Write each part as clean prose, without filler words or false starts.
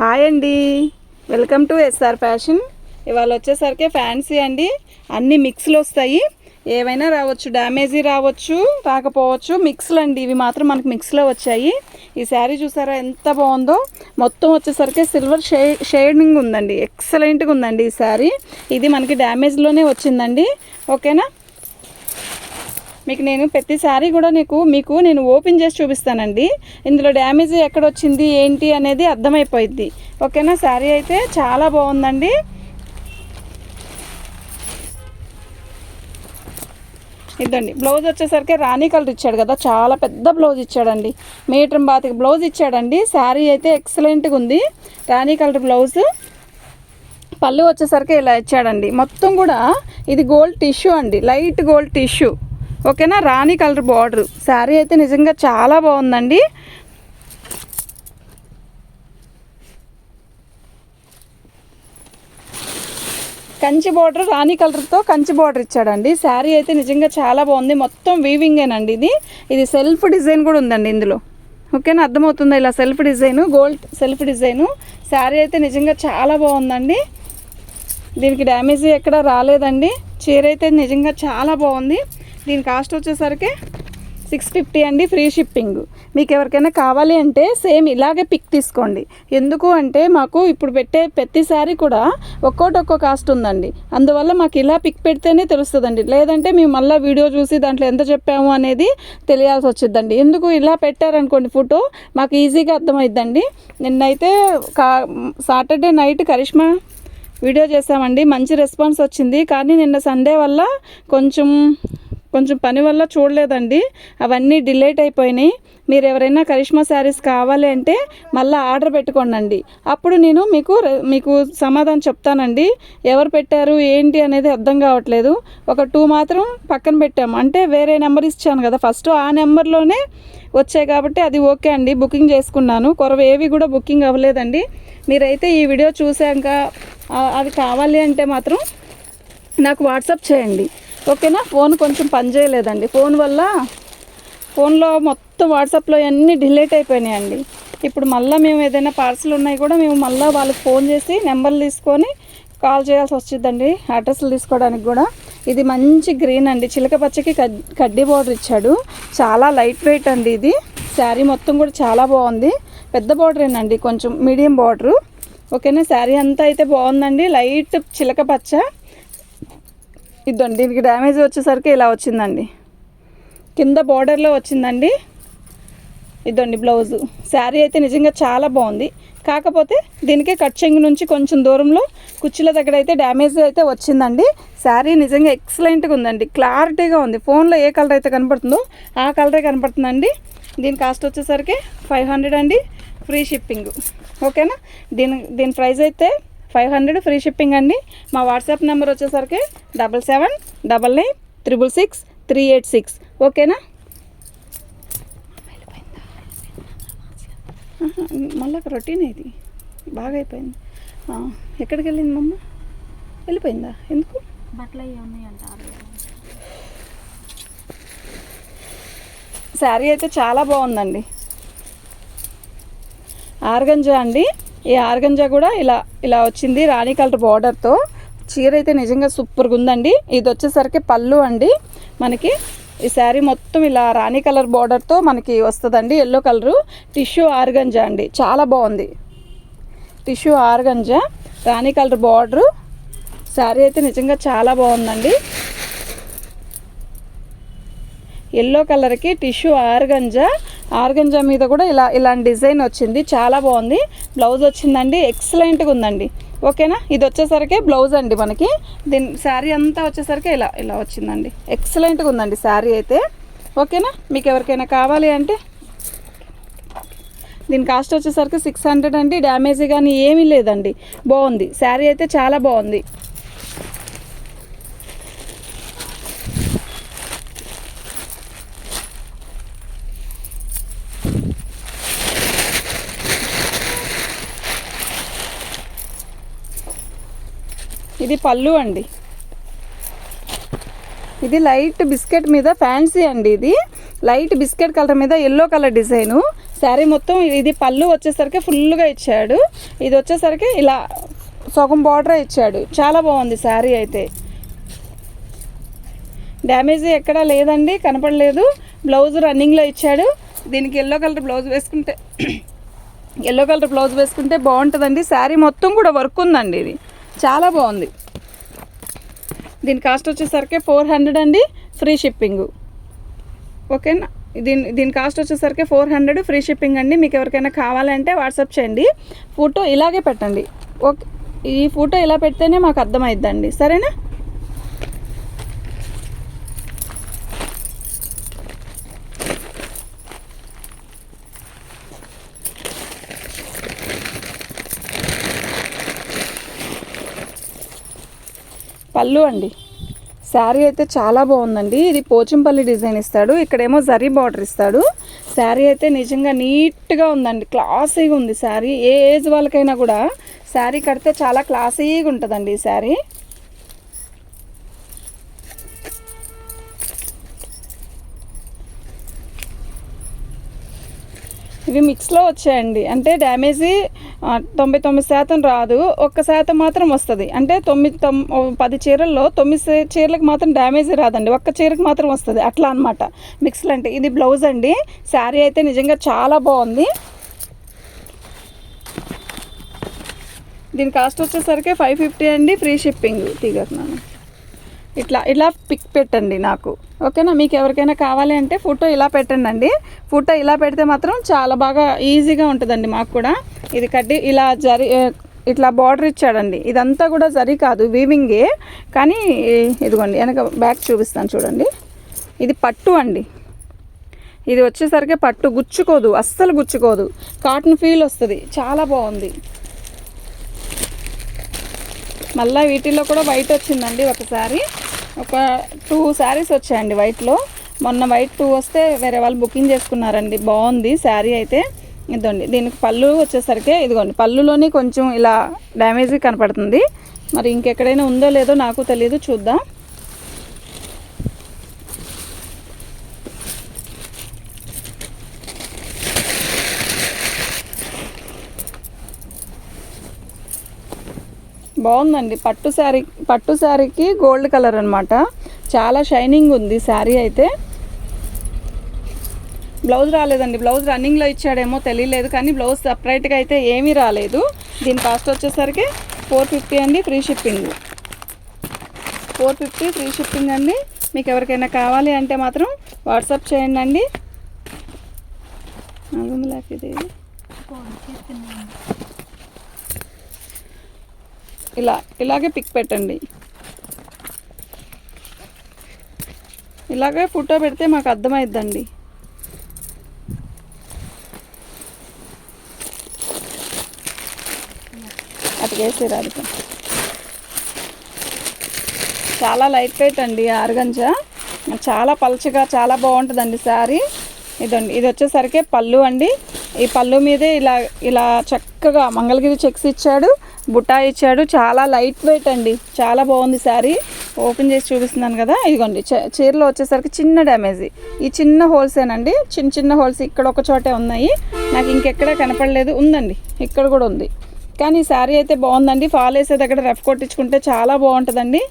Hi అండి, welcome to SR fashion. ఇవాళ వచ్చేసరికి ఫ్యాన్సీ అండి. అన్ని మిక్స్లు వస్తాయి, ఏవైనా రావచ్చు, డ్యామేజీ రావచ్చు, రాకపోవచ్చు. మిక్స్లు అండి, ఇవి మాత్రం మనకు మిక్స్లో వచ్చాయి. ఈ శారీ చూసారా ఎంత బాగుందో. మొత్తం వచ్చేసరికి సిల్వర్ షేడింగ్ ఉందండి, ఎక్సలెంట్గా ఉందండి ఈ శారీ. ఇది మనకి డ్యామేజ్లోనే వచ్చిందండి. ఓకేనా, మీకు నేను ప్రతి శారీ కూడా మీకు నేను ఓపెన్ చేసి చూపిస్తానండి. ఇందులో డ్యామేజ్ ఎక్కడ వచ్చింది ఏంటి అనేది అర్థమైపోయింది. ఓకేనా, శారీ అయితే చాలా బాగుందండి. ఇదండి బ్లౌజ్ వచ్చేసరికి రాణి కలర్ ఇచ్చాడు కదా, చాలా పెద్ద బ్లౌజ్ ఇచ్చాడండి. మీటర్ బాతికి బ్లౌజ్ ఇచ్చాడండి. శారీ అయితే ఎక్సలెంట్గా ఉంది, రాణి కలర్ బ్లౌజ్. పళ్ళు వచ్చేసరికి ఇలా ఇచ్చాడండి. మొత్తం కూడా ఇది గోల్డ్ టిష్యూ అండి, లైట్ గోల్డ్ టిష్యూ. ఓకేనా, రాణి కలర్ బార్డర్. శారీ అయితే నిజంగా చాలా బాగుందండి. కంచి బార్డర్, రాణి కలర్తో కంచి బార్డర్ ఇచ్చాడండి. శారీ అయితే నిజంగా చాలా బాగుంది. మొత్తం వీవింగేనండి. ఇది సెల్ఫ్ డిజైన్ కూడా ఉందండి ఇందులో. ఓకేనా, అర్థమవుతుందా? ఇలా self design, gold self design. Sari అయితే నిజంగా చాలా బాగుందండి. దీనికి డ్యామేజ్ ఎక్కడ రాలేదండి. చీర అయితే నిజంగా చాలా బాగుంది. దీని కాస్ట్ వచ్చేసరికి 650 అండి, ఫ్రీ షిప్పింగ్. మీకు ఎవరికైనా కావాలి అంటే సేమ్ ఇలాగే పిక్ తీసుకోండి. ఎందుకు అంటే మాకు ఇప్పుడు పెట్టే ప్రతి శారీ కూడా ఒక్కో కాస్ట్ ఉందండి. అందువల్ల మాకు ఇలా పిక్ పెడితేనే తెలుస్తుందండి. లేదంటే మేము మళ్ళీ వీడియో చూసి దాంట్లో ఎంత చెప్పాము అనేది తెలియాల్సి వచ్చిందండి. ఎందుకు ఇలా పెట్టారనుకోండి ఫోటో, మాకు ఈజీగా అర్థమైద్దండి. నిన్నైతే సాటర్డే నైట్ కరిష్మా వీడియో చేసామండి, మంచి రెస్పాన్స్ వచ్చింది. కానీ నిన్న సండే వల్ల కొంచెం పని వల్ల చూడలేదండి, అవన్నీ డిలేట్ అయిపోయినాయి. మీరు ఎవరైనా కరిష్మా శారీస్ కావాలి అంటే మళ్ళీ ఆర్డర్ పెట్టుకోండి. అప్పుడు నేను మీకు సమాధానం చెప్తానండి. ఎవరు పెట్టారు ఏంటి అనేది అర్థం కావట్లేదు. ఒక 2 మాత్రం పక్కన పెట్టాము, అంటే వేరే నెంబర్ ఇచ్చాను కదా ఫస్ట్, ఆ నెంబర్లోనే వచ్చాయి కాబట్టి అది ఓకే అండి, బుకింగ్ చేసుకున్నాను. ఏవి కూడా బుకింగ్ అవ్వలేదండి. మీరైతే ఈ వీడియో చూసాక అది కావాలి అంటే మాత్రం నాకు వాట్సాప్ చేయండి. ఓకేనా, ఫోన్ కొంచెం పనిచేయలేదండి. ఫోన్లో మొత్తం వాట్సాప్లో అన్నీ డిలీట్ అయిపోయినాయండి. ఇప్పుడు మళ్ళీ మేము ఏదైనా పార్సల్ ఉన్నాయి కూడా మేము మళ్ళీ వాళ్ళకి ఫోన్ చేసి నెంబర్లు తీసుకొని కాల్ చేయాల్సి వచ్చిందండి, అడ్రస్లు తీసుకోవడానికి కూడా. ఇది మంచి గ్రీన్ అండి, చిలక పచ్చకి కడ్డీ బార్డర్ ఇచ్చాడు. చాలా లైట్ వెయిట్ అండి ఇది. శారీ మొత్తం కూడా చాలా బాగుంది. పెద్ద బార్డరేనండి, కొంచెం మీడియం బార్డరు. ఓకేనా, శారీ అంతా అయితే బాగుందండి. లైట్ చిలక పచ్చ. ఇదండి, దీనికి డ్యామేజ్ వచ్చేసరికి ఇలా వచ్చిందండి, కింద బార్డర్లో వచ్చిందండి. ఇదండి బ్లౌజు. శారీ అయితే నిజంగా చాలా బాగుంది. కాకపోతే దీనికి కట్ చెంగు నుంచి కొంచెం దూరంలో కుర్చీల దగ్గర అయితే డ్యామేజ్ అయితే వచ్చిందండి. శారీ నిజంగా ఎక్సలెంట్గా ఉందండి, క్లారిటీగా ఉంది. ఫోన్లో ఏ కలర్ అయితే కనపడుతుందో ఆ కలరే కనపడుతుందండి. దీని కాస్ట్ వచ్చేసరికి 500 అండి, ఫ్రీ షిప్పింగ్. ఓకేనా, దీని ప్రైస్ అయితే 500, ఫ్రీ షిప్పింగ్ అండి. మా వాట్సాప్ నెంబర్ వచ్చేసరికి 7799666386. ఓకేనా, మళ్ళీ రొటీన్ ఇది బాగా అయిపోయింది. ఎక్కడికి వెళ్ళింది మమ్మ? వెళ్ళిపోయిందా? ఎందుకు? బట్టలు అవి ఉన్నాయి అంటారు. శారీ అయితే చాలా బాగుందండి, ఆర్గంజా అండి. ఈ ఆర్గంజా కూడా ఇలా వచ్చింది, రాణి కలర్ బార్డర్తో. చీర అయితే నిజంగా సూపర్గా ఉందండి. ఇది వచ్చేసరికి పళ్ళు అండి మనకి. ఈ శారీ మొత్తం ఇలా రాణి కలర్ బార్డర్తో మనకి వస్తుందండి, ఎల్లో కలరు. టిష్యూ ఆర్గంజా అండి, చాలా బాగుంది. టిష్యూ ఆర్గంజా, రాణి కలర్ బార్డరు. శారీ అయితే నిజంగా చాలా బాగుందండి. ఎల్లో కలర్కి టిష్యూ ఆర్గంజా మీద కూడా ఇలాంటి డిజైన్ వచ్చింది, చాలా బాగుంది. బ్లౌజ్ వచ్చిందండి, ఎక్సలెంట్గా ఉందండి. ఓకేనా, ఇది వచ్చేసరికి బ్లౌజ్ అండి మనకి. దీని శారీ అంతా వచ్చేసరికి ఇలా వచ్చిందండి, ఎక్సలెంట్గా ఉందండి శారీ అయితే. ఓకేనా, మీకు ఎవరికైనా కావాలి అంటే దీని కాస్ట్ వచ్చేసరికి 600 అండి. డ్యామేజ్ కానీ ఏమీ లేదండి, బాగుంది. శారీ అయితే చాలా బాగుంది. ఇది పళ్ళు అండి. ఇది లైట్ బిస్కెట్ మీద ఫ్యాన్సీ అండి. ఇది లైట్ బిస్కెట్ కలర్ మీద ఎల్లో కలర్ డిజైను. శారీ మొత్తం ఇది పళ్ళు వచ్చేసరికి ఫుల్గా ఇచ్చాడు. ఇది వచ్చేసరికి ఇలా సగం బార్డర్ ఇచ్చాడు. చాలా బాగుంది శారీ అయితే. డ్యామేజ్ ఎక్కడా లేదండి, కనపడలేదు. బ్లౌజ్ రన్నింగ్లో ఇచ్చాడు. దీనికి ఎల్లో కలర్ బ్లౌజ్ వేసుకుంటే బాగుంటుందండి. శారీ మొత్తం కూడా వర్క్ ఉందండి. ఇది చాలా బాగుంది. దీని కాస్ట్ వచ్చేసరికి 400 అండి, ఫ్రీ షిప్పింగ్. ఓకేనా, దీని కాస్ట్ వచ్చేసరికి 400 ఫ్రీ షిప్పింగ్ అండి. మీకు ఎవరికైనా కావాలంటే వాట్సాప్ చేయండి. ఫోటో ఇలాగే పెట్టండి. ఓకే, ఈ ఫోటో ఇలా పెడితేనే మాకు అర్థమైద్దండి. సరేనా? పళ్ళు అండి. శారీ అయితే చాలా బాగుందండి. ఇది పోచంపల్లి డిజైన్ ఇస్తాడు, ఇక్కడేమో జరీ బార్డర్ ఇస్తాడు. శారీ అయితే నిజంగా నీట్గా ఉందండి, క్లాసీగా ఉంది శారీ. ఏ ఏజ్ వాళ్ళకైనా కూడా శారీ కడితే చాలా క్లాసీగా ఉంటుందండి ఈ శారీ. ఇవి మిక్స్లో వచ్చాయండి, అంటే డ్యామేజీ 99% రాదు, 1% మాత్రం వస్తుంది. అంటే 10 చీరల్లో 9 చీరలకు మాత్రం డ్యామేజ్ రాదండి, ఒక్క చీరకు మాత్రం వస్తుంది, అట్లా అనమాట మిక్స్లు అంటే. ఇది బ్లౌజ్ అండి. శారీ అయితే నిజంగా చాలా బాగుంది. దీని కాస్ట్ వచ్చేసరికి 550 అండి, ఫ్రీ షిప్పింగ్. తీగతున్నాను ఇట్లా పిక్ పెట్టండి నాకు. ఓకేనా, మీకు ఎవరికైనా కావాలి అంటే ఫోటో ఇలా పెట్టండి అండి. ఫోటో ఇలా పెడితే మాత్రం చాలా బాగా ఈజీగా ఉంటుందండి మాకు కూడా. ఇది కడ్డీ ఇలా ఇట్లా బార్డర్ ఇచ్చాడండి. ఇదంతా కూడా జరీ కాదు, వీవింగే. కానీ ఇదిగోండి వెనక బ్యాక్ చూపిస్తాను చూడండి. ఇది పట్టు అండి. ఇది వచ్చేసరికి పట్టు, గుచ్చుకోదు, అస్సలు గుచ్చుకోదు, కాటన్ ఫీల్ వస్తుంది. చాలా బాగుంది. మళ్ళీ వీటిల్లో కూడా వైట్ వచ్చిందండి. ఒకసారి ఒక 2 శారీస్ వచ్చాయండి వైట్లో. మొన్న వైట్ 2 వస్తే వేరే వాళ్ళు బుకింగ్ చేసుకున్నారండి. బాగుంది శారీ అయితే. ఇదండి దీనికి పళ్ళు వచ్చేసరికి ఇదిగోండి, పళ్ళులోని కొంచెం ఇలా డ్యామేజ్ కనపడుతుంది. మరి ఇంకెక్కడైనా ఉందో లేదో నాకు తెలియదు, చూద్దాం. బాగుందండి. పట్టు శారీకి గోల్డ్ కలర్ అనమాట. చాలా షైనింగ్ ఉంది శారీ అయితే. బ్లౌజ్ రాలేదండి, బ్లౌజ్ రన్నింగ్లో ఇచ్చాడేమో తెలియలేదు, కానీ బ్లౌజ్ సపరేట్గా అయితే ఏమీ రాలేదు. దీని కాస్ట్ వచ్చేసరికి 450 అండి, ఫ్రీ షిప్పింగ్. 450 ఫ్రీ షిప్పింగ్ అండి. మీకు ఎవరికైనా కావాలి అంటే మాత్రం వాట్సాప్ చేయండి అండి. 400 ఇది ఇలాగే పిక్ పెట్టండి. ఇలాగే ఫోటో పెడితే మాకు అర్థమైద్దండి. అటుకేసి రాదు. చాలా లైట్ వెయిట్ అండి, ఆర్గంజా. చాలా పల్చగా చాలా బాగుంటుందండి శారీ. ఇదండి, ఇది వచ్చేసరికి పళ్ళు అండి. ఈ పళ్ళు మీదే ఇలా చక్కగా మంగళగిరి చెక్స్ ఇచ్చాడు, బుట్టా ఇచ్చాడు. చాలా లైట్ వెయిట్ అండి, చాలా బాగుంది శారీ. ఓపెన్ చేసి చూపిస్తున్నాను కదా. ఇదిగోండి, చీరలో వచ్చేసరికి చిన్న డ్యామేజ్, ఈ చిన్న హోల్సేనండి. చిన్న హోల్స్ ఇక్కడ ఒక చోటే ఉన్నాయి, నాకు ఇంకెక్కడ కనపడలేదు. ఉందండి, ఇక్కడ కూడా ఉంది. కానీ ఈ శారీ అయితే బాగుందండి. ఫాల్ వేసే దగ్గర రఫ్ కొట్టించుకుంటే చాలా బాగుంటుందండి.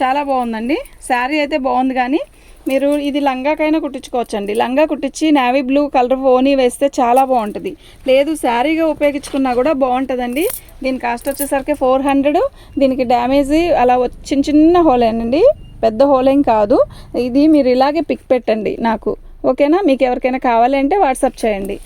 చాలా బాగుందండి శారీ అయితే బాగుంది. కానీ మీరు ఇది లంగాకైనా కుట్టించుకోవచ్చండి. లంగా కుట్టించి నేవీ బ్లూ కలర్ ఓనీ వేస్తే చాలా బాగుంటుంది. లేదు శారీగా ఉపయోగించుకున్నా కూడా బాగుంటుందండి. దీని కాస్ట్ వచ్చేసరికి 400. దీనికి డ్యామేజ్ అలా చిన్న హోలేనండి, పెద్ద హోలేం కాదు. ఇది మీరు ఇలాగే పిక్ పెట్టండి నాకు. ఓకేనా, మీకు ఎవరికైనా కావాలి అంటే వాట్సాప్ చేయండి.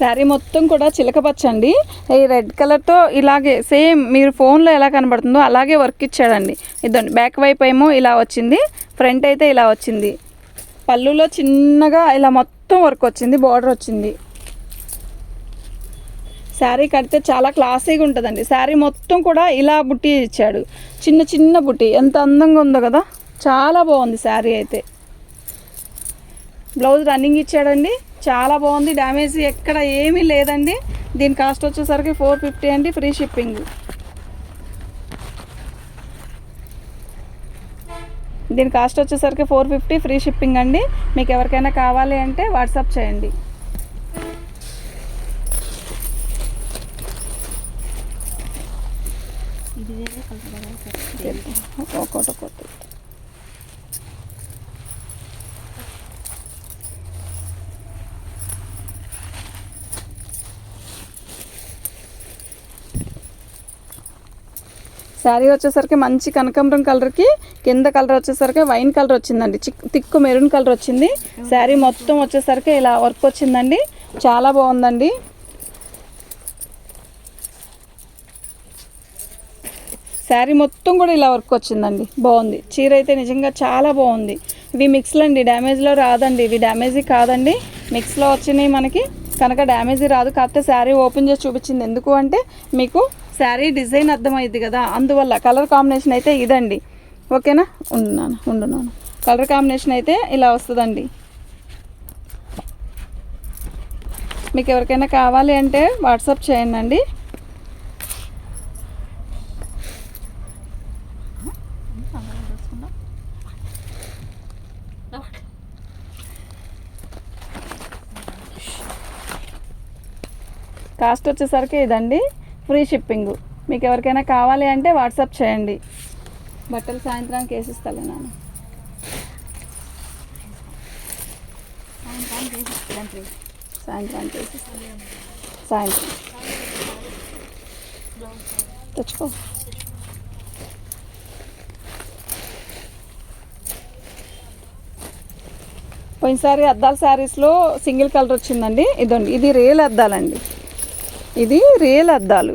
శారీ మొత్తం కూడా చిలకపచ్చండి. ఈ రెడ్ కలర్తో ఇలాగే సేమ్ మీరు ఫోన్లో ఎలా కనబడుతుందో అలాగే వర్క్ ఇచ్చాడండి. ఇదండి, బ్యాక్ వైపు ఏమో ఇలా వచ్చింది, ఫ్రంట్ అయితే ఇలా వచ్చింది. పళ్ళులో చిన్నగా ఇలా మొత్తం వర్క్ వచ్చింది, బార్డర్ వచ్చింది. శారీ కడితే చాలా క్లాసీగా ఉంటుందండి. శారీ మొత్తం కూడా ఇలా బుట్టి ఇచ్చాడు, చిన్న బుట్టి. ఎంత అందంగా ఉందో కదా, చాలా బాగుంది శారీ అయితే. బ్లౌజ్ రన్నింగ్ ఇచ్చాడండి. చాలా బాగుంది, డ్యామేజ్ ఎక్కడ ఏమీ లేదండి. దీని కాస్ట్ వచ్చేసరికి 450 అండి, ఫ్రీ షిప్పింగ్. దీని కాస్ట్ వచ్చేసరికి 450 ఫ్రీ షిప్పింగ్ అండి. మీకు ఎవరికైనా కావాలి అంటే వాట్సాప్ చేయండి. ఇది వేరే కలర్ ఒక్కొక్కటి శారీ వచ్చేసరికి మంచి కనకాంబరం కలర్కి కింద కలర్ వచ్చేసరికి వైన్ కలర్ వచ్చిందండి, తిక్కు మెరూన్ కలర్ వచ్చింది. శారీ మొత్తం వచ్చేసరికి ఇలా వర్క్ వచ్చిందండి, చాలా బాగుందండి. శారీ మొత్తం కూడా ఇలా వర్క్ వచ్చిందండి, బాగుంది. చీర అయితే నిజంగా చాలా బాగుంది. ఇవి మిక్స్లు అండి, డ్యామేజ్లో రాదండి, ఇవి డ్యామేజీ కాదండి, మిక్స్లో వచ్చినాయి మనకి కనుక డ్యామేజీ రాదు. కాకపోతే శారీ ఓపెన్ చేసి చూపించింది ఎందుకు అంటే మీకు శారీ డిజైన్ అర్థమైంది కదా, అందువల్ల. కలర్ కాంబినేషన్ అయితే ఇదండి, ఓకేనా. ఉండున్నాను కలర్ కాంబినేషన్ అయితే ఇలా వస్తుందండి. మీకు ఎవరికైనా కావాలి అంటే వాట్సాప్ చేయండి. కాస్ట్ వచ్చేసరికి ఇదండి, ఫ్రీ షిప్పింగ్. మీకు ఎవరికైనా కావాలి అంటే వాట్సాప్ చేయండి. బట్టలు సాయంత్రానికి వేసిస్తాలే నాన్న. సాయంత్రానికి వేసిస్తాను, సాయంత్రం తెచ్చుకో. పోయినసారి అద్దాల శారీస్లో సింగిల్ కలర్ వచ్చిందండి, ఇదండి. ఇది రియల్ అద్దాలండి, ఇది రియల్ అద్దాలు,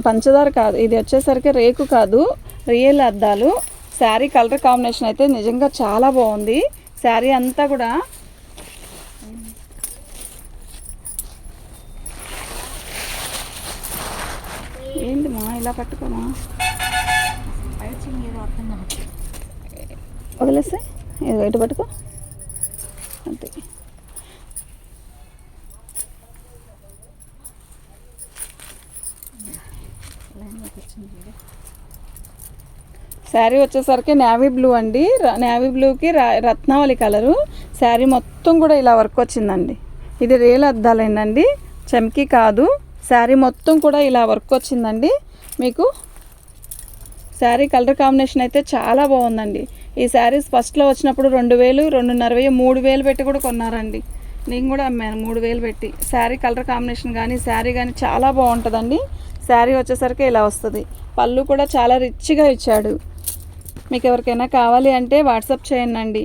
పంచదార కాదు. ఇది వచ్చేసరికి రేకు కాదు, రియల్ అద్దాలు. శారీ కలర్ కాంబినేషన్ అయితే నిజంగా చాలా బాగుంది. శారీ అంతా కూడా ఏంటి మా ఇలా పట్టుకోమా, వదిలేస్తే ఇది బయట పట్టుకో అంతే. శారీ వచ్చేసరికి నేవీ బ్లూ అండి, నేవీ బ్లూకి రత్నావళి కలరు. శారీ మొత్తం కూడా ఇలా వర్క్ వచ్చిందండి. ఇది రియల్ అద్దాలేనండి, చమ్కీ కాదు. శారీ మొత్తం కూడా ఇలా వర్క్ వచ్చిందండి. మీకు శారీ కలర్ కాంబినేషన్ అయితే చాలా బాగుందండి. ఈ శారీస్ ఫస్ట్లో వచ్చినప్పుడు 2000, 2500, 3000 పెట్టి కూడా కొన్నారండి. నేను కూడా అమ్మాను 3000 పెట్టి. శారీ కలర్ కాంబినేషన్ కానీ శారీ కానీ చాలా బాగుంటుందండి. శారీ వచ్చేసరికి ఇలా వస్తుంది. పళ్ళు కూడా చాలా రిచ్గా ఇచ్చాడు. మీకు ఎవరికైనా కావాలి అంటే వాట్సాప్ చేయండి.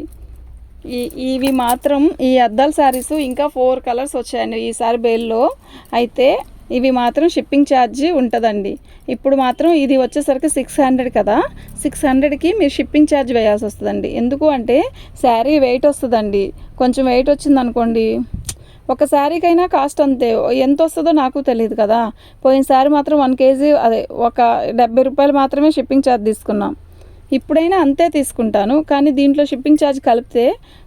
ఇవి మాత్రం ఈ అద్దాల శారీస్ ఇంకా 4 కలర్స్ వచ్చాయండి ఈసారి బేల్లో. అయితే ఇవి మాత్రం షిప్పింగ్ ఛార్జీ ఉంటుందండి. ఇప్పుడు మాత్రం ఇది వచ్చేసరికి 600 కదా, 600కి మీరు షిప్పింగ్ ఛార్జ్ వేయాల్సి వస్తుందండి. ఎందుకు అంటే శారీ వెయిట్ వస్తుందండి, కొంచెం వెయిట్ వచ్చిందనుకోండి ఒక శారీకైనా కాస్ట్ అంతే, ఎంత వస్తుందో నాకు తెలియదు కదా. పోయినసారి మాత్రం 1 kg అదే ఒక 70 రూపాయలు మాత్రమే షిప్పింగ్ ఛార్జ్ తీసుకున్నాం. ఇప్పుడైనా అంతే తీసుకుంటాను, కానీ దీంట్లో షిప్పింగ్ ఛార్జ్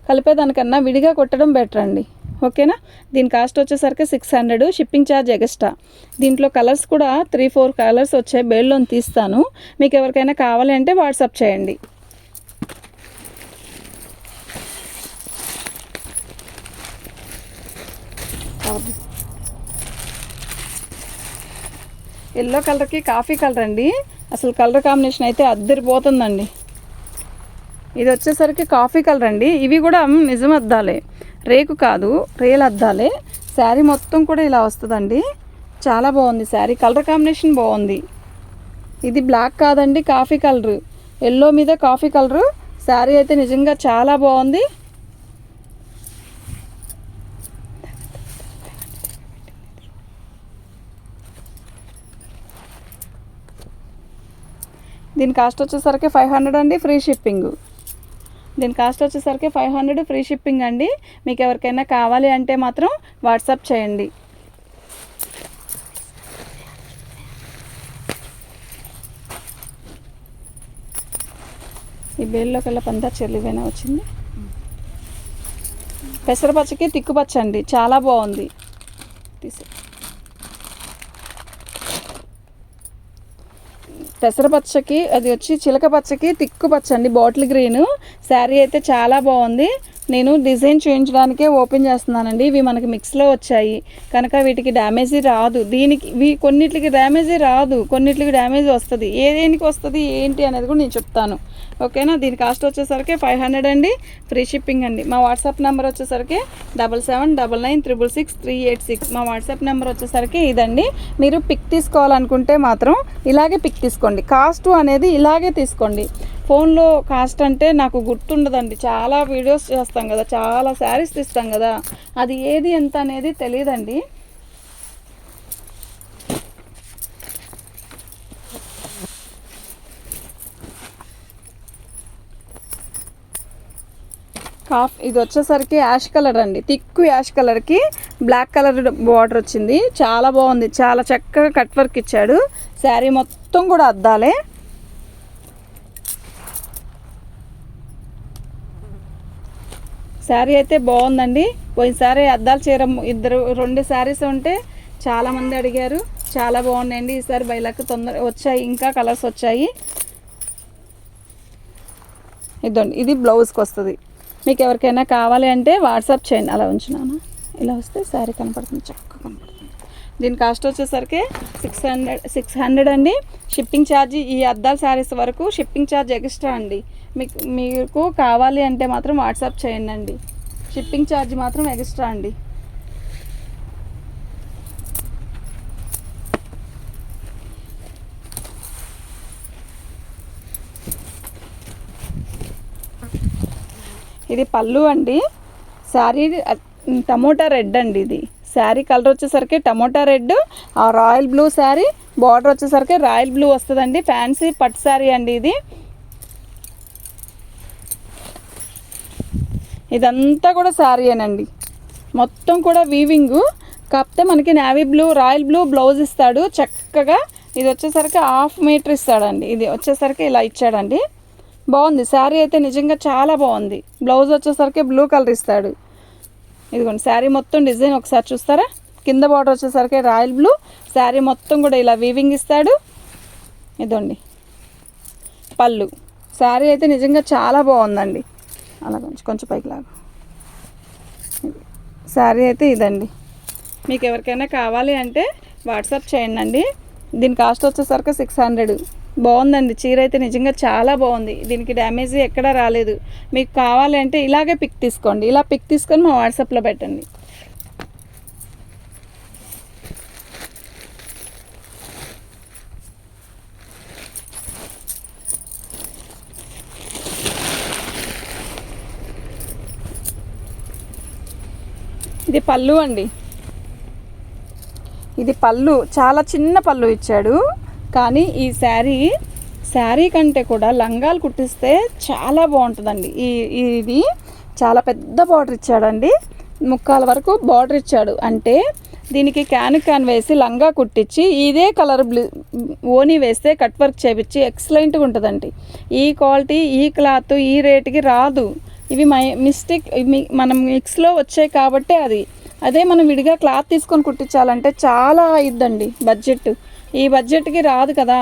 కలిపేదానికన్నా విడిగా కొట్టడం బెటర్ అండి, ఓకేనా. దీని కాస్ట్ వచ్చేసరికి 600, షిప్పింగ్ ఛార్జ్ ఎక్స్ట్రా. దీంట్లో కలర్స్ కూడా 3-4 కలర్స్ వచ్చాయి, బేల్లోని తీస్తాను. మీకు ఎవరికైనా కావాలి అంటే వాట్సాప్ చేయండి. ఎల్లో కలర్కి కాఫీ కలర్ అండి, అసలు కలర్ కాంబినేషన్ అయితే అద్దరిపోతుందండి. ఇది వచ్చేసరికి కాఫీ కలర్ అండి. ఇవి కూడా నిజం అద్దాలే, రేకు కాదు, రియల్ అద్దాలే. శారీ మొత్తం కూడా ఇలా వస్తుందండి, చాలా బాగుంది. శారీ కలర్ కాంబినేషన్ బాగుంది. ఇది బ్లాక్ కాదండి, కాఫీ కలరు, ఎల్లో మీద కాఫీ కలరు. శారీ అయితే నిజంగా చాలా బాగుంది. దీని కాస్ట్ వచ్చేసరికి 500 అండి, ఫ్రీ షిప్పింగ్. దీని కాస్ట్ వచ్చేసరికి 500 ఫ్రీ షిప్పింగ్ అండి. మీకు ఎవరికైనా కావాలి అంటే మాత్రం వాట్సాప్ చేయండి. ఈ బేల్లో కల్లా పంతా చెల్లివైనా వచ్చింది. పెసరపచ్చకి తిక్కుపచ్చ అండి, చాలా బాగుంది. పెసరపచ్చకి అది వచ్చి చిలక పచ్చకి తిక్కుపచ్చ అండి, బాటిల్ గ్రీన్. శారీ అయితే చాలా బాగుంది. నేను డిజైన్ చూపించడానికే ఓపెన్ చేస్తున్నానండి. ఇవి మనకి మిక్స్లో వచ్చాయి కనుక వీటికి డ్యామేజీ రాదు. దీనికి కొన్నిటికి డ్యామేజీ రాదు, కొన్నిటికి డ్యామేజ్ వస్తుంది. దేనికి వస్తుంది ఏంటి అనేది కూడా నేను చెప్తాను, ఓకేనా. దీని కాస్ట్ వచ్చేసరికి 500 అండి, ఫ్రీ షిప్పింగ్ అండి. మా వాట్సాప్ నెంబర్ వచ్చేసరికి 7799966386. మా వాట్సాప్ నెంబర్ వచ్చేసరికి ఇదండి. మీరు పిక్ తీసుకోవాలనుకుంటే మాత్రం ఇలాగే పిక్ తీసుకోండి. కాస్ట్ అనేది ఇలాగే తీసుకోండి. ఫోన్లో కాస్ట్ అంటే నాకు గుర్తుండదండి, చాలా వీడియోస్ చేస్తాం కదా, చాలా శారీస్ తీస్తాం కదా, అది ఏది ఎంత అనేది తెలియదండి. ఇది వచ్చేసరికి యాష్ కలర్ అండి, తిక్కు యాష్ కలర్కి బ్లాక్ కలర్ బార్డర్ వచ్చింది. చాలా బాగుంది, చాలా చక్కగా కట్ వర్క్ ఇచ్చాడు. శారీ మొత్తం కూడా అద్దాలే. శారీ అయితే బాగుందండి. పోయినసారి అద్దాల చీర 2 శారీస్ ఉంటే చాలామంది అడిగారు, చాలా బాగున్నాయండి. ఈసారి బయలకు తొందర వచ్చాయి, ఇంకా కలర్స్ వచ్చాయి. ఇదండి, ఇది బ్లౌజ్కి వస్తుంది. మీకు ఎవరికైనా కావాలి అంటే వాట్సాప్ చేయండి. అలా ఉంచినాను, ఇలా వస్తే శారీ కనపడుతుంది, చక్కగా కనపడుతుంది. దీని కాస్ట్ వచ్చేసరికి 600 అండి. షిప్పింగ్ ఛార్జ్ ఈ అద్దాల శారీస్ వరకు షిప్పింగ్ ఛార్జ్ ఎక్స్ట్రా అండి. మీకు కావాలి అంటే మాత్రం వాట్సాప్ చేయండి అండి. షిప్పింగ్ ఛార్జ్ మాత్రం ఎక్స్ట్రా అండి. ఇది పళ్ళు అండి. శారీ టమోటా రెడ్ అండి. ఇది శారీ కలర్ వచ్చేసరికి tomato red, royal blue sari. Border వచ్చేసరికి రాయల్ బ్లూ వస్తుందండి. ఫ్యాన్సీ పట్టు శారీ అండి ఇది. ఇదంతా కూడా శారీయేనండి, మొత్తం కూడా వీవింగ్. కాకపోతే మనకి navy blue, royal blue blouse ఇస్తాడు చక్కగా. ఇది వచ్చేసరికి 1/2 మీటర్ ఇస్తాడండి. ఇది వచ్చేసరికి ఇలా ఇచ్చాడండి. బాగుంది శారీ అయితే, నిజంగా చాలా బాగుంది. బ్లౌజ్ వచ్చేసరికి బ్లూ కలర్ ఇస్తాడు. ఇదిగోండి శారీ మొత్తం డిజైన్ ఒకసారి చూస్తారా. కింద బార్డర్ వచ్చేసరికి రాయల్ బ్లూ, శారీ మొత్తం కూడా ఇలా వీవింగ్ ఇస్తాడు. ఇదండి పళ్ళు. శారీ అయితే నిజంగా చాలా బాగుందండి. అలా కొంచెం పైకి లాగా. శారీ అయితే ఇదండి. మీకు ఎవరికైనా కావాలి అంటే వాట్సాప్ చేయండి అండి. దీని కాస్ట్ వచ్చేసరికి 600. బాగుందండి చీర అయితే, నిజంగా చాలా బాగుంది. దీనికి డ్యామేజ్ ఎక్కడా రాలేదు. మీకు కావాలి అంటే ఇలాగే పిక్ తీసుకోండి. ఇలా పిక్ తీసుకొని మా వాట్సాప్లో పెట్టండి. ఇది పళ్ళు అండి. ఇది పళ్ళు, చాలా చిన్న పళ్ళు ఇచ్చాడు. కానీ ఈ శారీ కంటే కూడా లంగాలు కుట్టిస్తే చాలా బాగుంటుందండి. ఇది చాలా పెద్ద బార్డర్ ఇచ్చాడండి, 3/4 వరకు బార్డర్ ఇచ్చాడు. అంటే దీనికి క్యాన్ వేసి లంగా కుట్టించి ఇదే కలర్ ఓనీ వేస్తే కట్ వర్క్ చేపించి ఎక్సలెంట్గా ఉంటుందండి. ఈ క్వాలిటీ, ఈ క్లాత్ ఈ రేటుకి రాదు. ఇవి మిస్టేక్ మనం మిక్స్లో వచ్చాయి కాబట్టి అదే మనం విడిగా క్లాత్ తీసుకొని కుట్టించాలంటే చాలా అయిద్దండి బడ్జెట్. ఈ బడ్జెట్కి రాదు కదా,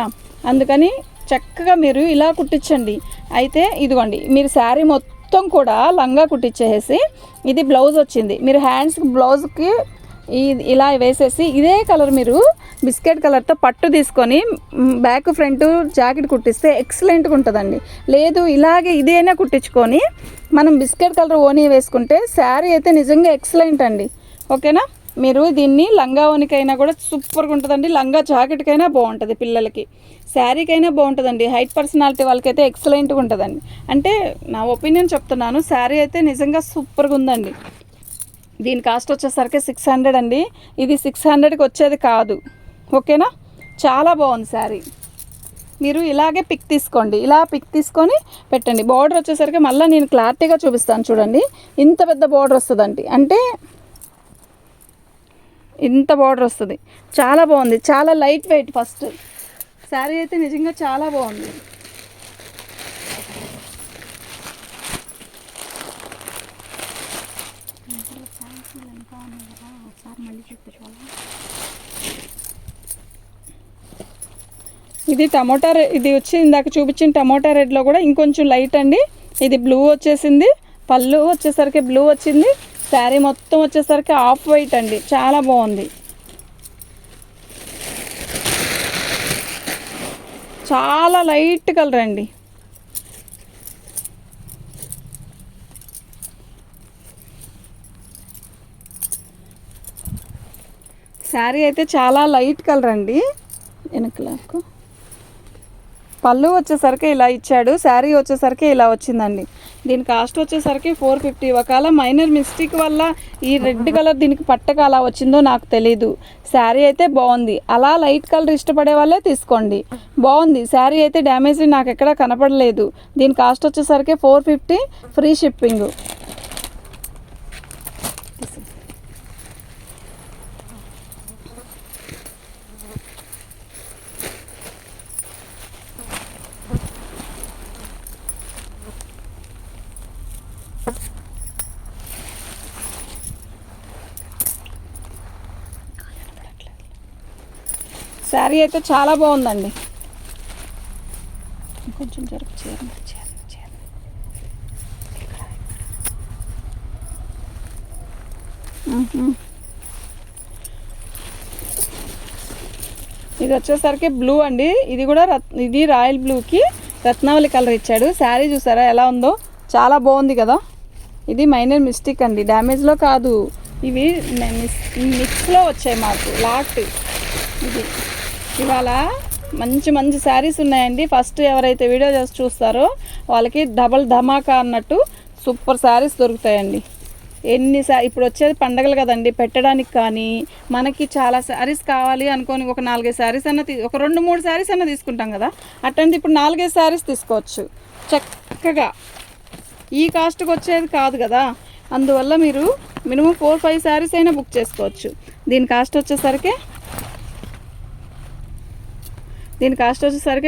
అందుకని చక్కగా మీరు ఇలా కుట్టించండి. అయితే ఇదిగోండి, మీరు శారీ మొత్తం కూడా లంగా కుట్టించేసి ఇది బ్లౌజ్ వచ్చింది. మీరు హ్యాండ్స్కి బ్లౌజ్కి ఇలా వేసేసి ఇదే కలర్ మీరు బిస్కెట్ కలర్తో పట్టు తీసుకొని బ్యాక్ ఫ్రంట్ జాకెట్ కుట్టిస్తే ఎక్సలెంట్గా ఉంటుందండి. లేదు ఇలాగే ఇదేనా కుట్టించుకొని మనం బిస్కెట్ కలర్ ఓనీ వేసుకుంటే శారీ అయితే నిజంగా ఎక్సలెంట్ అండి. ఓకేనా. మీరు దీన్ని లంగా ఓనికైనా కూడా సూపర్గా ఉంటుందండి. లంగా జాకెట్కైనా బాగుంటుంది, పిల్లలకి శారీకైనా బాగుంటుందండి. హైట్ పర్సనాలిటీ వాళ్ళకైతే ఎక్సలెంట్గా ఉంటుందండి. అంటే నా ఒపీనియన్ చెప్తున్నాను. శారీ అయితే నిజంగా సూపర్గా ఉందండి. దీని కాస్ట్ వచ్చేసరికి 600 అండి. ఇది 600కి వచ్చేది కాదు, ఓకేనా. చాలా బాగుంది శారీ. మీరు ఇలాగే పిక్ తీసుకోండి, ఇలా పిక్ తీసుకొని పెట్టండి. బార్డర్ వచ్చేసరికి మళ్ళీ నేను క్లారిటీగా చూపిస్తాను చూడండి. ఇంత పెద్ద బార్డర్ వస్తుందండి, అంటే ఇంత బార్డర్ వస్తుంది. చాలా బాగుంది, చాలా లైట్ వెయిట్. ఫస్ట్ శారీ అయితే నిజంగా చాలా బాగుంది. ఇది టమోటా ఇది వచ్చి ఇందాక చూపించిన టమోటా రెడ్లో కూడా ఇంకొంచెం లైట్ అండి. ఇది బ్లూ వచ్చేసింది, పళ్ళు వచ్చేసరికి బ్లూ వచ్చింది, శారీ మొత్తం వచ్చేసరికి ఆఫ్ వైట్ అండి, చాలా బాగుంది. చాలా లైట్ కలర్ అండి. శారీ అయితే చాలా లైట్ కలర్ అండి. వెనకలకు పళ్ళు వచ్చేసరికి ఇలా ఇచ్చాడు, శారీ వచ్చేసరికి ఇలా వచ్చిందండి. దీని కాస్ట్ వచ్చేసరికి 450. ఒకవేళ మైనర్ మిస్టేక్ వల్ల ఈ రెడ్ కలర్ దీనికి పట్టక అలా వచ్చిందో నాకు తెలీదు. శారీ అయితే బాగుంది. అలా లైట్ కలర్ ఇష్టపడే వాళ్ళే తీసుకోండి, బాగుంది. శారీ అయితే డ్యామేజ్ నాకు ఎక్కడ కనపడలేదు. దీని కాస్ట్ వచ్చేసరికి 450, ఫ్రీ షిప్పింగ్. శారీ అయితే చాలా బాగుందండి. కొంచెం జరుపు చీర. ఇది వచ్చేసరికి బ్లూ అండి. ఇది కూడా ఇది రాయల్ బ్లూకి రత్నావళి కలర్ ఇచ్చాడు. శారీ చూసారా ఎలా ఉందో, చాలా బాగుంది కదా. ఇది మైనర్ మిస్టేక్ అండి, డ్యామేజ్లో కాదు, ఇవి మిక్స్లో వచ్చాయి మాకు లాట్. ఇది ఇవాళ మంచి మంచి శారీస్ ఉన్నాయండి. ఫస్ట్ ఎవరైతే వీడియో చేసి చూస్తారో వాళ్ళకి డబల్ ధమాకా అన్నట్టు సూపర్ శారీస్ దొరుకుతాయండి. ఇప్పుడు వచ్చేది పండగలు కదండి, పెట్టడానికి కానీ మనకి చాలా శారీస్ కావాలి అనుకొని ఒక 4-5 శారీస్ అన్న ఒక 2-3 శారీస్ అన్న తీసుకుంటాం కదా, అట్లాంటి ఇప్పుడు 4-5 శారీస్ తీసుకోవచ్చు చక్కగా. ఈ కాస్ట్కి వచ్చేది కాదు కదా, అందువల్ల మీరు మినిమం 4-5 శారీస్ అయినా బుక్ చేసుకోవచ్చు. దీని కాస్ట్ వచ్చేసరికి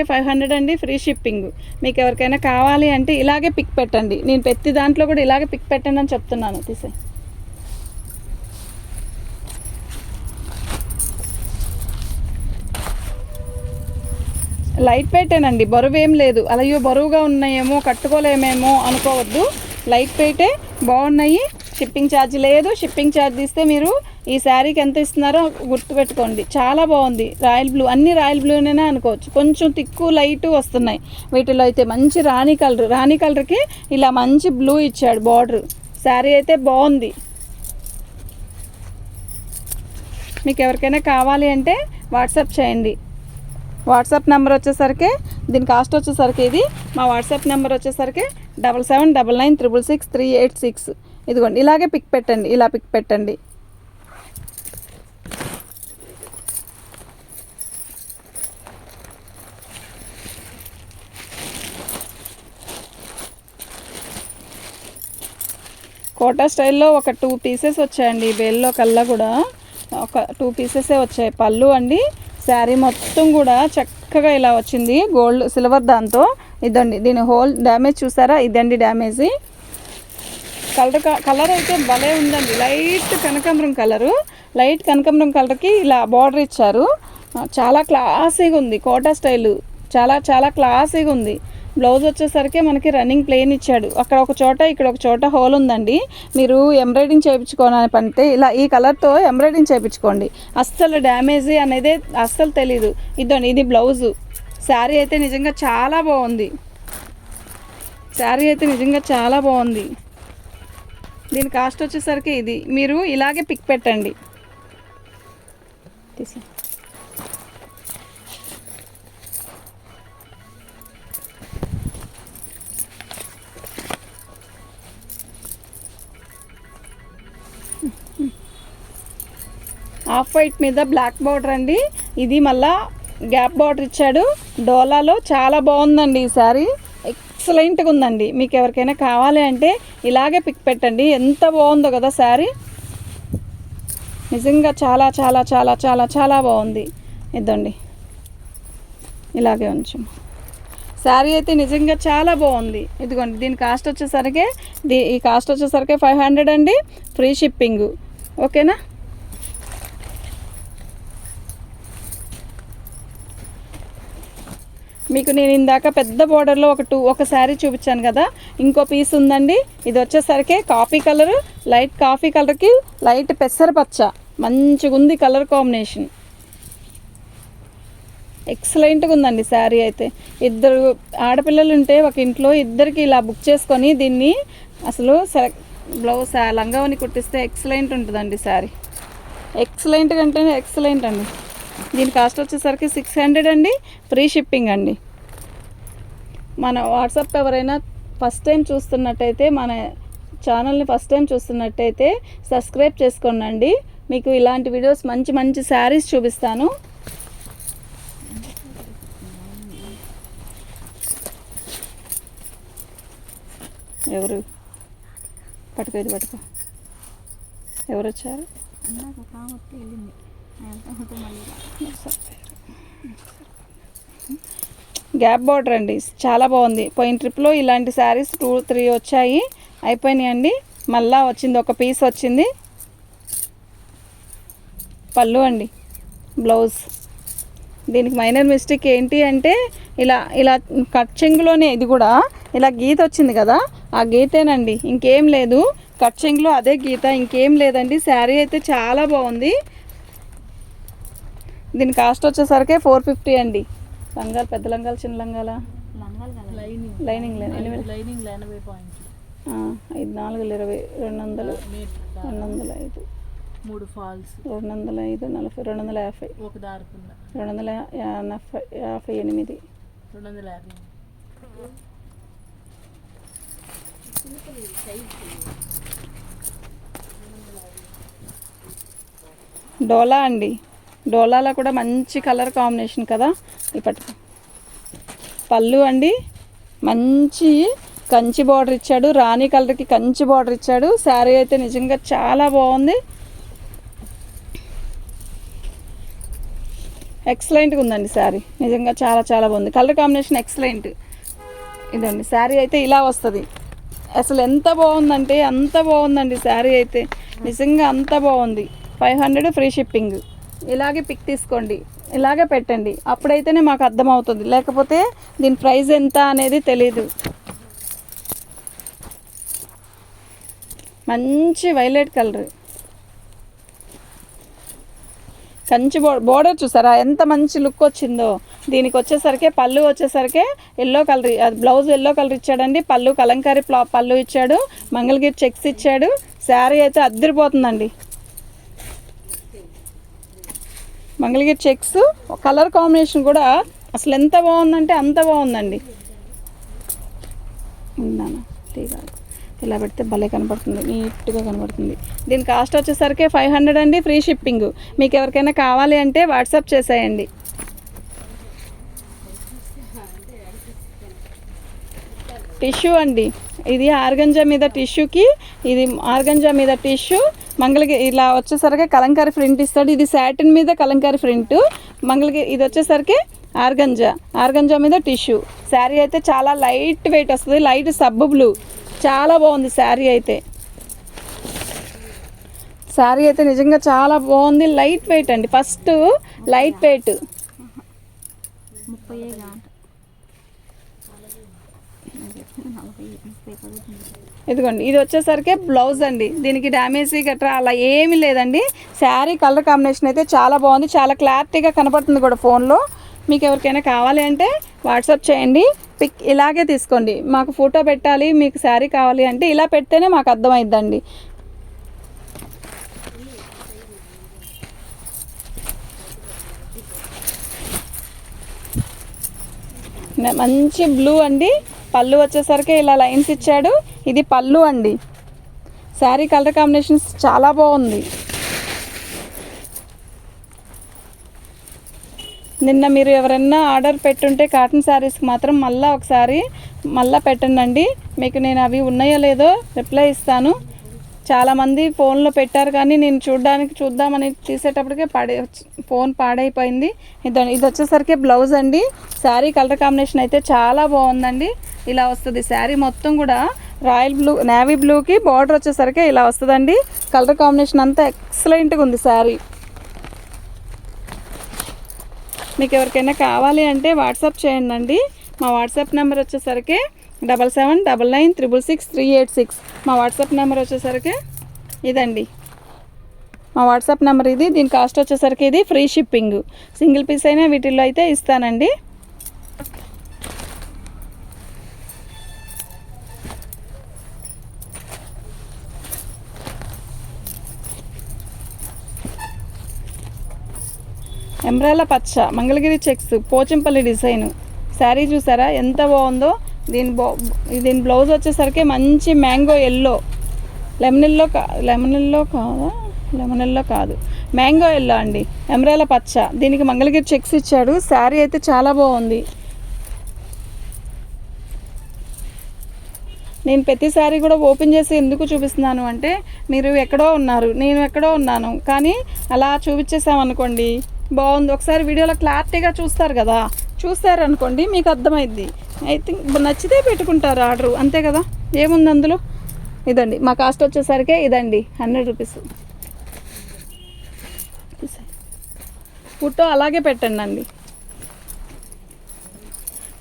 500 అండి, ఫ్రీ షిప్పింగ్. మీకు ఎవరికైనా కావాలి అంటే ఇలాగే పిక్ పెట్టండి. నేను ప్రతి దాంట్లో కూడా ఇలాగే పిక్ పెట్టండి అని చెప్తున్నాను. తీసే లైట్ వెయిటేనండి, బరువు ఏం లేదు. అలాగే బరువుగా ఉన్నాయేమో కట్టుకోలేమేమో అనుకోవద్దు, లైట్ వెయిటే బాగున్నాయి. షిప్పింగ్ ఛార్జ్ లేదు. షిప్పింగ్ ఛార్జ్ ఇస్తే మీరు ఈ శారీకి ఎంత ఇస్తున్నారో గుర్తుపెట్టుకోండి. చాలా బాగుంది. రాయల్ బ్లూ, అన్ని రాయల్ బ్లూనే అనుకోవచ్చు. కొంచెం తిక్కు లైట్ వస్తున్నాయి. వీటిలో అయితే మంచి రాణి కలర్కి ఇలా మంచి బ్లూ ఇచ్చాడు బార్డర్. శారీ అయితే బాగుంది. మీకు ఎవరికైనా కావాలి అంటే వాట్సాప్ చేయండి. వాట్సాప్ నెంబర్ వచ్చేసరికి దీని కాస్ట్ వచ్చేసరికి ఇది మా వాట్సాప్ నెంబర్ వచ్చేసరికి 7799666386. ఇదిగోండి, ఇలాగే పిక్ పెట్టండి, ఇలా పిక్ పెట్టండి. కోటా స్టైల్లో ఒక 2 పీసెస్ వచ్చాయండి. బేల్లో కల్లా కూడా ఒక 2 పీసెసే వచ్చాయి. పళ్ళు అండి, శారీ మొత్తం కూడా చక్కగా ఇలా వచ్చింది గోల్డ్ సిల్వర్ దాంతో. ఇదండి దీని హోల్ డ్యామేజ్ చూసారా, ఇదండి డ్యామేజ్. కలర్ అయితే భలే ఉందండి, లైట్ కనకాంబరం కలర్కి ఇలా బార్డర్ ఇచ్చారు. చాలా క్లాసీగా ఉంది. కోటా స్టైలు చాలా చాలా క్లాసీగా ఉంది. బ్లౌజ్ వచ్చేసరికి మనకి రన్నింగ్ ప్లెయిన్ ఇచ్చాడు. అక్కడ ఒక చోట ఇక్కడ ఒక చోట హోల్ ఉందండి. మీరు ఎంబ్రాయిడింగ్ చేయించుకోవాలని పంటే ఇలా ఈ కలర్తో ఎంబ్రాయిడింగ్ చేయించుకోండి. అస్సలు డ్యామేజ్ అనేది అస్సలు తెలీదు. ఇదండి ఇది బ్లౌజు. శారీ అయితే నిజంగా చాలా బాగుంది. దీని కాస్ట్ వచ్చేసరికి ఇది మీరు ఇలాగే పిక్ పెట్టండి. ఆఫ్ వైట్ మీద బ్లాక్ బార్డర్ అండి. ఇది మళ్ళా గ్యాప్ బార్డర్ ఇచ్చాడు డోలాలో. చాలా బాగుందండి ఈ శారీ, ఎక్సలెంట్గా ఉందండి. మీకు ఎవరికైనా కావాలి అంటే ఇలాగే పిక్ పెట్టండి. ఎంత బాగుందో కదా శారీ, నిజంగా చాలా చాలా చాలా చాలా చాలా బాగుంది. ఇదండి ఇలాగే ఉంచు. శారీ అయితే నిజంగా చాలా బాగుంది. ఇదిగోండి దీని కాస్ట్ వచ్చేసరికి ఈ కాస్ట్ వచ్చేసరికి 500 అండి, ఫ్రీ షిప్పింగ్. ఓకేనా. మీకు నేను ఇందాక పెద్ద బోర్డర్లో ఒక శారీ చూపించాను కదా, ఇంకో పీస్ ఉందండి. ఇది వచ్చేసరికి కాఫీ కలర్, లైట్ కాఫీ కలర్కి లైట్ పెసరపచ్చ, మంచిగా ఉంది కలర్ కాంబినేషన్. ఎక్సలెంట్గా ఉందండి శారీ అయితే. ఇద్దరు ఆడపిల్లలు ఉంటే ఒక ఇంట్లో ఇద్దరికి ఇలా బుక్ చేసుకొని దీన్ని అసలు బ్లౌజ్ లంగావని కుట్టిస్తే ఎక్సలెంట్ ఉంటుందండి శారీ. ఎక్సలెంట్గా అంటే ఎక్సలెంట్ అండి. దీని కాస్ట్ వచ్చేసరికి 600 అండి, ఫ్రీ షిప్పింగ్ అండి. మన వాట్సాప్ ఎవరైనా ఫస్ట్ టైం చూస్తున్నట్టయితే, మన ఛానల్ని ఫస్ట్ టైం చూస్తున్నట్టయితే సబ్స్క్రైబ్ చేసుకోండి. మీకు ఇలాంటి వీడియోస్ మంచి మంచి శారీస్ చూపిస్తాను. ఎవరు పట్టుకో, ఇది పట్టుకో. ఎవరు వచ్చారు? గ్యాప్ బార్డర్ అండి, చాలా బాగుంది. పోయిన ట్రిప్లో ఇలాంటి శారీస్ 2-3 వచ్చాయి, అయిపోయినాయి అండి. మళ్ళా వచ్చింది, ఒక పీస్ వచ్చింది. పళ్ళు అండి, బ్లౌజ్. దీనికి మైనర్ మిస్టేక్ ఏంటి అంటే ఇలా ఇలా కట్ చెంగులోనే ఇది కూడా ఇలా గీత వచ్చింది కదా, ఆ గీతేనండి, ఇంకేం లేదు. కట్ చెంగులో అదే గీత, ఇంకేం లేదండి. శారీ అయితే చాలా బాగుంది. దీని కాస్ట్ వచ్చేసరికి 450 అండి. లంగాలు, పెద్ద లంగాలు, చిన్న లంగాల, లైనింగ్ 5 4 20 200 205 3 ఫాల్స్ 205 40 250 ఒక దారుకున్న 258 250. డోలా అండి, డోలాలో కూడా మంచి కలర్ కాంబినేషన్ కదా. ఇప్పటి పళ్ళు అండి, మంచి కంచి బార్డర్ ఇచ్చాడు, రాణి కలర్కి కంచి బార్డర్ ఇచ్చాడు. శారీ అయితే నిజంగా చాలా బాగుంది, ఎక్సలెంట్గా ఉందండి శారీ. నిజంగా చాలా చాలా బాగుంది, కలర్ కాంబినేషన్ ఎక్సలెంట్. ఇదండి శారీ అయితే ఇలా వస్తుంది. అసలు ఎంత బాగుందంటే అంత బాగుందండి శారీ అయితే, నిజంగా అంత బాగుంది. 500 ఫ్రీ షిప్పింగ్. ఇలాగే పిక్ తీసుకోండి, ఇలాగే పెట్టండి, అప్పుడైతేనే మాకు అర్థమవుతుంది, లేకపోతే దీని ప్రైస్ ఎంత అనేది తెలీదు. మంచి వైలెట్ కలర్, కంచి బోర్డర్ చూసారా ఎంత మంచి లుక్ వచ్చిందో. దీనికి వచ్చేసరికి పళ్ళు వచ్చేసరికి ఎల్లో కలర్, అది బ్లౌజ్ ఎల్లో కలర్ ఇచ్చాడండి. పళ్ళు కలంకారీ పళ్ళు ఇచ్చాడు, మంగళగిరి చెక్స్ ఇచ్చాడు. శారీ అయితే అద్దరిపోతుందండి. మంగళగిరి చెక్స్ కలర్ కాంబినేషన్ కూడా అసలు ఎంత బాగుందంటే అంత బాగుందండి. ఇలా పెడితే భలే కనబడుతుంది, నీట్గా కనబడుతుంది. దీని కాస్ట్ వచ్చేసరికి 500 అండి, ఫ్రీ షిప్పింగ్. మీకు ఎవరికైనా కావాలి అంటే వాట్సాప్ చేసేయండి. టిష్యూ అండి, ఇది ఆర్గంజా మీద టిష్యూకి, ఇది ఆర్గంజా మీద టిష్యూ. మంగళగిరి ఇలా వచ్చేసరికి కలంకారీ ప్రింట్ ఇస్తాడు. ఇది సాటిన్ మీద కలంకారీ ప్రింట్. మంగళగిరి ఇది వచ్చేసరికి ఆర్గంజా మీద టిష్యూ. శారీ అయితే చాలా లైట్ వెయిట్ వస్తుంది, లైట్ సబ్బు బ్లూ, చాలా బాగుంది శారీ అయితే. శారీ అయితే నిజంగా చాలా బాగుంది, లైట్ వెయిట్ అండి. First light weight. ఇదిగోండి, ఇది వచ్చేసరికి బ్లౌజ్ అండి. దీనికి డ్యామేజీ గట్రా అలా ఏమీ లేదండి. శారీ కలర్ కాంబినేషన్ అయితే చాలా బాగుంది, చాలా క్లారిటీగా కనపడుతుంది కూడా ఫోన్లో. మీకు ఎవరికైనా కావాలి అంటే వాట్సాప్ చేయండి, పిక్ ఇలాగే తీసుకోండి. మాకు ఫోటో పెట్టాలి, మీకు శారీ కావాలి అంటే ఇలా పెడితేనే మాకు అర్థమైద్దండి. మంచి బ్లూ అండి. పళ్ళు వచ్చేసరికి ఇలా లైన్స్ ఇచ్చాడు. ఇది పళ్ళు అండి. శారీ కలర్ కాంబినేషన్స్ చాలా బాగుంది. నిన్న మీరు ఎవరైనా ఆర్డర్ పెట్టుంటే కాటన్ శారీస్కి మాత్రం ఒకసారి పెట్టండి. మీకు నేను అవి ఉన్నాయో లేదో రిప్లై ఇస్తాను. చాలామంది ఫోన్లో పెట్టారు కానీ నేను చూద్దామని తీసేటప్పటికే ఫోన్ పాడైపోయింది. ఇది వచ్చేసరికి బ్లౌజ్ అండి. శారీ కలర్ కాంబినేషన్ అయితే చాలా బాగుందండి. ఇలా వస్తుంది శారీ మొత్తం కూడా రాయల్ బ్లూ, నేవీ బ్లూకి బార్డర్ వచ్చేసరికి ఇలా వస్తుందండి. కలర్ కాంబినేషన్ అంతా ఎక్సలెంట్గా ఉంది శారీ. మీకు ఎవరికైనా కావాలి అంటే వాట్సాప్ చేయండి అండి. మా వాట్సాప్ నెంబర్ వచ్చేసరికి 7799966386. మా వాట్సాప్ నెంబర్ వచ్చేసరికి ఇదండి. మా వాట్సాప్ నెంబర్ ఇది. దీని కాస్ట్ వచ్చేసరికి ఇది ఫ్రీ షిప్పింగ్. సింగిల్ పీస్ అయినా వీటిల్లో అయితే ఇస్తానండి. ఎంబ్రాల పచ్చ, మంగళగిరి చెక్స్, పోచంపల్లి డిజైన్ శారీ చూసారా ఎంత బాగుందో. దీని బ్లౌజ్ వచ్చేసరికి మంచి మ్యాంగో ఎల్లో, లెమన్ ఎల్లో కాదు మ్యాంగో ఎల్లో అండి, ఎంబ్రాల పచ్చ. దీనికి మంగళగిరి చెక్స్ ఇచ్చాడు. శారీ అయితే చాలా బాగుంది. నేను ప్రతి శారీ కూడా ఓపెన్ చేసి ఎందుకు చూపిస్తున్నాను అంటే, మీరు ఎక్కడో ఉన్నారు, నేను ఎక్కడో ఉన్నాను, కానీ అలా చూపించేసామనుకోండి బాగుంది. ఒకసారి వీడియోలో క్లారిటీగా చూస్తారనుకోండి మీకు అర్థమైద్ది. ఐ థింక్ నచ్చితే పెట్టుకుంటారు ఆర్డరు, అంతే కదా, ఏముంది అందులో. ఇదండి మా కాస్ట్ వచ్చేసరికి ఇదండి 100 రూపీస్. ఫోటో అలాగే పెట్టండి అండి.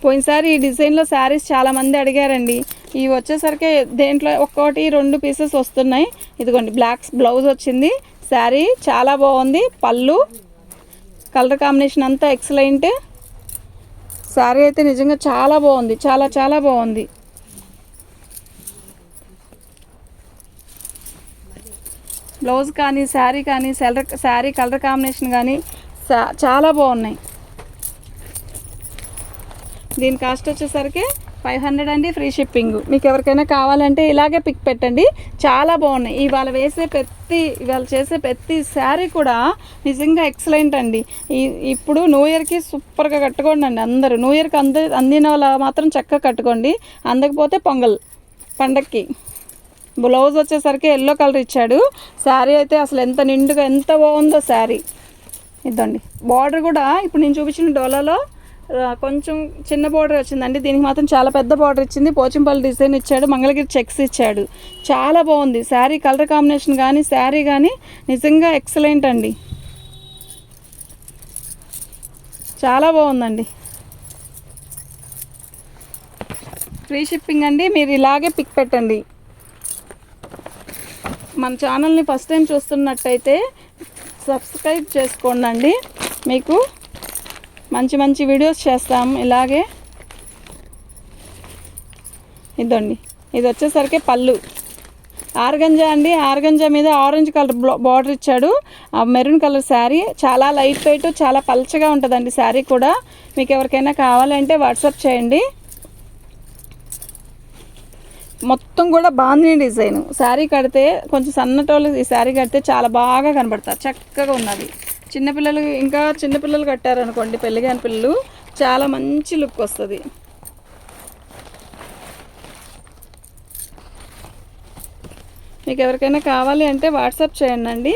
పోయినసారి ఈ డిజైన్లో శారీస్ చాలామంది అడిగారండి. ఇవి వచ్చేసరికి దేంట్లో 1-2 పీసెస్ వస్తున్నాయి. ఇదిగోండి బ్లాక్ బ్లౌజ్ వచ్చింది. శారీ చాలా బాగుంది. పళ్ళు కలర్ కాంబినేషన్ అంతా ఎక్సలెంట్. శారీ అయితే నిజంగా చాలా బాగుంది, చాలా చాలా బాగుంది. బ్లౌజ్ కానీ శారీ కానీ శారీ కలర్ కాంబినేషన్ కానీ చాలా బాగున్నాయి. దీని కాస్ట్ వచ్చేసరికి 500 అండి, ఫ్రీ షిప్పింగ్. మీకు ఎవరికైనా కావాలంటే ఇలాగే పిక్ పెట్టండి. చాలా బాగున్నాయి. ఇవాళ చేసే ప్రతి శారీ కూడా నిజంగా ఎక్సలెంట్ అండి. ఇప్పుడు న్యూ ఇయర్కి సూపర్గా కట్టుకోండి అండి. అందరూ న్యూ ఇయర్కి అందిన వాళ్ళ మాత్రం చక్కగా కట్టుకోండి. అందకపోతే పొంగల్ పండక్కి. బ్లౌజ్ వచ్చేసరికి ఎల్లో కలర్ ఇచ్చాడు. శారీ అయితే అసలు ఎంత నిండుగా ఎంత బాగుందో శారీ. ఇద్దండి బార్డర్ కూడా ఇప్పుడు నేను చూపించిన డోలాలో కొంచెం చిన్న బార్డర్ వచ్చిందండి. దీనికి మాత్రం చాలా పెద్ద బార్డర్ ఇచ్చింది. పోచంపల్లి డిజైన్ ఇచ్చాడు, మంగళగిరి చెక్స్ ఇచ్చాడు. చాలా బాగుంది శారీ కలర్ కాంబినేషన్ కానీ శారీ కానీ నిజంగా ఎక్సలెంట్ అండి. చాలా బాగుందండి. ఫ్రీ షిప్పింగ్ అండి. మీరు ఇలాగే పిక్ పెట్టండి. మన ఛానల్ని ఫస్ట్ టైం చూస్తున్నట్టయితే సబ్స్క్రైబ్ చేసుకోండి. మీకు మంచి మంచి వీడియోస్ చేస్తాం ఇలాగే. ఇదండి ఇది వచ్చేసరికి పళ్ళు ఆర్గంజా అండి. ఆర్గంజా మీద ఆరెంజ్ కలర్ బార్డర్ ఇచ్చాడు. ఆ మెరూన్ కలర్ శారీ చాలా లైట్ వెయిట్, చాలా పల్చగా ఉంటుందండి శారీ కూడా. మీకు ఎవరికైనా కావాలంటే వాట్సాప్ చేయండి. మొత్తం కూడా బాందిని డిజైన్. శారీ కడితే కొంచెం సన్నటోళ్ళు ఈ శారీ కడితే చాలా బాగా కనబడతారు, చక్కగా ఉన్నది. చిన్నపిల్లలు కట్టారనుకోండి, పెళ్ళిగాని పిల్లలు, చాలా మంచి లుక్ వస్తుంది. మీకు ఎవరికైనా కావాలి అంటే వాట్సాప్ చేయండి అండి.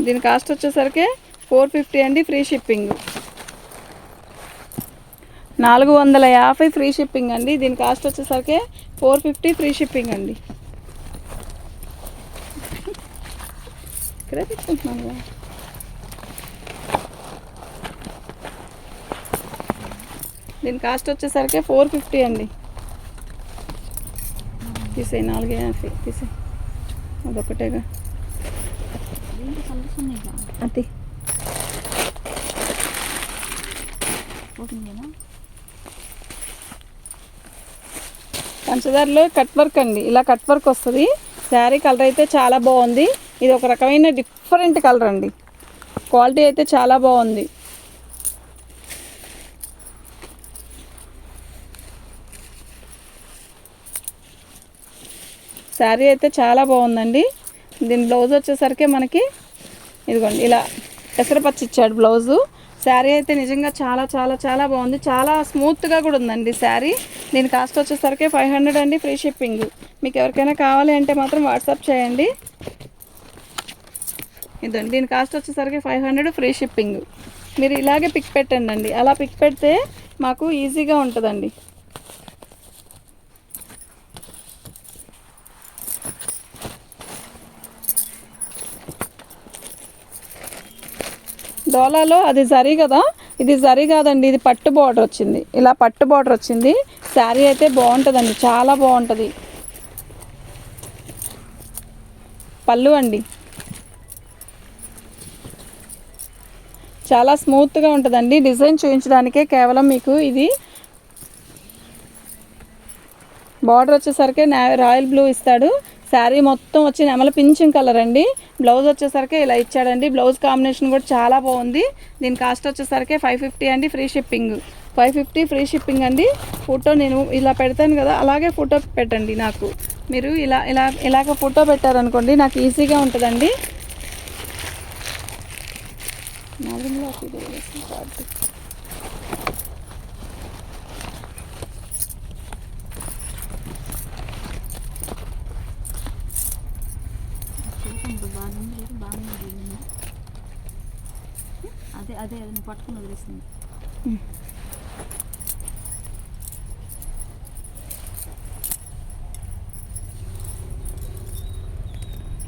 దీని కాస్ట్ వచ్చేసరికి 450 అండి, ఫ్రీ షిప్పింగ్. 450 ఫ్రీ షిప్పింగ్ అండి. దీని కాస్ట్ వచ్చేసరికి 450 ఫ్రీ షిప్పింగ్ అండి. ఇక్కడే తీసుకుంటున్నాను. దీని కాస్ట్ వచ్చేసరికి 450 అండి. తీసేయి 450 తీసేయి, అదొకటేగా అది. పంచదారలో కట్ వర్క్ అండి. ఇలా కట్ వర్క్ వస్తుంది. శారీ కలర్ అయితే చాలా బాగుంది. ఇది ఒక రకమైన డిఫరెంట్ కలర్ అండి. క్వాలిటీ అయితే చాలా బాగుంది. శారీ అయితే చాలా బాగుందండి. దీని బ్లౌజ్ వచ్చేసరికి మనకి ఇదిగోండి ఇలా పెసరపచ్చి ఇచ్చాడు బ్లౌజు. శారీ అయితే నిజంగా చాలా చాలా చాలా బాగుంది. చాలా స్మూత్గా కూడా ఉందండి శారీ. దీని కాస్ట్ వచ్చేసరికి 500 అండి, ఫ్రీ షిప్పింగ్. మీకు ఎవరికైనా కావాలి అంటే మాత్రం వాట్సాప్ చేయండి. ఇదండి దీని కాస్ట్ వచ్చేసరికి 500 ఫ్రీ షిప్పింగ్. మీరు ఇలాగే పిక్ పెట్టండి అండి, అలా పిక్ పెడితే మాకు ఈజీగా ఉంటుందండి. డోలాలో అది జరీ కదా, ఇది జరీ కాదండి, ఇది పట్టు బార్డర్ వచ్చింది. ఇలా పట్టు బార్డర్ వచ్చింది. శారీ అయితే బాగుంటుందండి, చాలా బాగుంటుంది. పళ్ళు అండి చాలా స్మూత్గా ఉంటుందండి. డిజైన్ చూపించడానికే కేవలం మీకు ఇది బార్డర్ వచ్చేసరికి రాయల్ బ్లూ ఇస్తాడు. శారీ మొత్తం వచ్చి నెమల పింఛింగ్ కలర్ అండి. బ్లౌజ్ వచ్చేసరికి ఇలా ఇచ్చాడండి. బ్లౌజ్ కాంబినేషన్ కూడా చాలా బాగుంది. దీని కాస్ట్ వచ్చేసరికి 550 అండి, ఫ్రీ షిప్పింగ్. 550 ఫ్రీ షిప్పింగ్ అండి. ఫోటో నేను ఇలా పెడతాను కదా, అలాగే ఫోటో పెట్టండి నాకు. మీరు ఇలాగ ఫోటో పెట్టారనుకోండి నాకు ఈజీగా ఉంటుందండి. అదే అదే అది పట్టుకుని వదిలేసింది.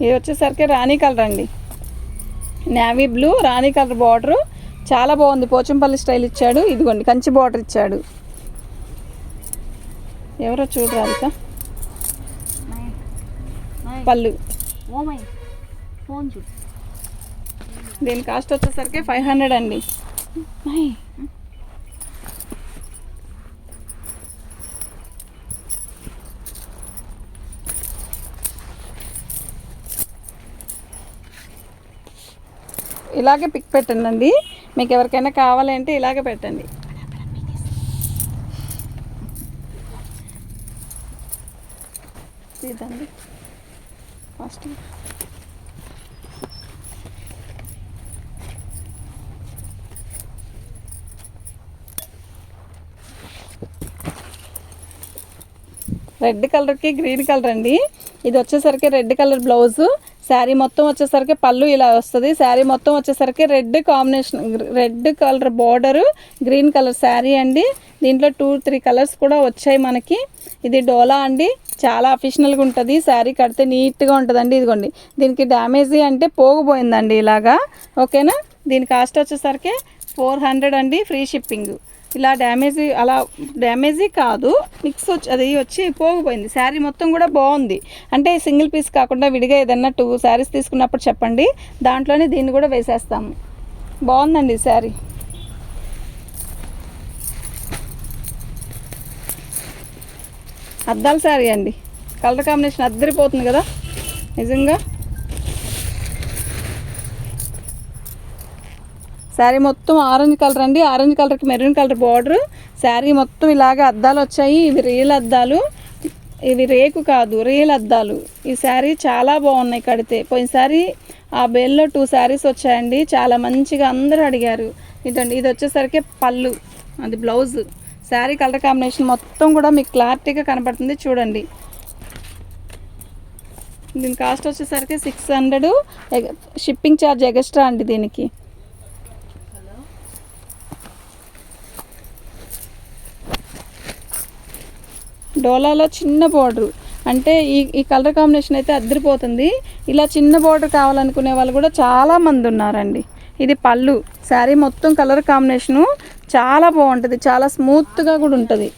ఇది వచ్చేసరికి రాణి కలర్ అండి, నేవీ బ్లూ రాణి కలర్ బార్డరు చాలా బాగుంది. పోచంపల్లి స్టైల్ ఇచ్చాడు. ఇదిగోండి కంచి బార్డర్ ఇచ్చాడు. ఎవరో చూడరాదు పళ్ళు. ఫోన్ చూడు. దీని కాస్ట్ వచ్చేసరికి 500 అండి. ఇలాగే పిక్ పెట్టండి. మీకు ఎవరికైనా కావాలంటే ఇలాగే పెట్టండి. ఇదండి ఫస్ట్ రెడ్ కలర్కి గ్రీన్ కలర్ అండి. ఇది వచ్చేసరికి రెడ్ కలర్ బ్లౌజు. శారీ మొత్తం వచ్చేసరికి పళ్ళు ఇలా వస్తుంది. శారీ మొత్తం వచ్చేసరికి red combination, red colour border, green colour sari అండి. దీంట్లో 2-3 కలర్స్ కూడా వచ్చాయి మనకి. ఇది డోలా అండి, చాలా అఫిషనల్గా ఉంటుంది. శారీ కడితే నీట్గా ఉంటుందండి. ఇదిగోండి దీనికి డ్యామేజీ అంటే పోగిపోయిందండి ఇలాగా, ఓకేనా. దీని కాస్ట్ వచ్చేసరికి 400 అండి, ఫ్రీ షిప్పింగ్. ఇలా డ్యామేజీ కాదు, మిక్స్ వచ్చి పోగిపోయింది. శారీ మొత్తం కూడా బాగుంది. అంటే సింగిల్ పీస్ కాకుండా విడిగా ఏదన్నా 2 శారీస్ తీసుకున్నప్పుడు చెప్పండి, దాంట్లోనే దీన్ని కూడా వేసేస్తాము. బాగుందండి శారీ. అద్దాల శారీ అండి, కలర్ కాంబినేషన్ అద్దరిపోతుంది కదా నిజంగా. శారీ మొత్తం ఆరెంజ్ కలర్ అండి, ఆరెంజ్ కలర్కి మెరూన్ కలర్ బార్డర్. శారీ మొత్తం ఇలాగ అద్దాలు వచ్చాయి. ఇవి రియల్ అద్దాలు, ఇవి రేకు కాదు, రియల్ అద్దాలు. ఈ శారీ చాలా బాగున్నాయి కడితే. పోయినసారి ఆ బేల్లో 2 శారీస్ వచ్చాయండి, చాలా మంచిగా అందరూ అడిగారు. ఇదండి ఇది వచ్చేసరికి పళ్ళు, అది బ్లౌజ్. శారీ కలర్ కాంబినేషన్ మొత్తం కూడా మీకు క్లారిటీగా కనపడుతుంది చూడండి. దీని కాస్ట్ వచ్చేసరికి 600, షిప్పింగ్ ఛార్జ్ ఎక్స్ట్రా అండి దీనికి. డోలాలో చిన్న బార్డరు, అంటే ఈ కలర్ కాంబినేషన్ అయితే అద్దరిపోతుంది. ఇలా చిన్న బార్డర్ కావాలనుకునే వాళ్ళు కూడా చాలామంది ఉన్నారండి. ఇది పళ్ళు. శారీ మొత్తం కలర్ కాంబినేషను చాలా బాగుంటుంది, చాలా స్మూత్గా కూడా ఉంటుంది.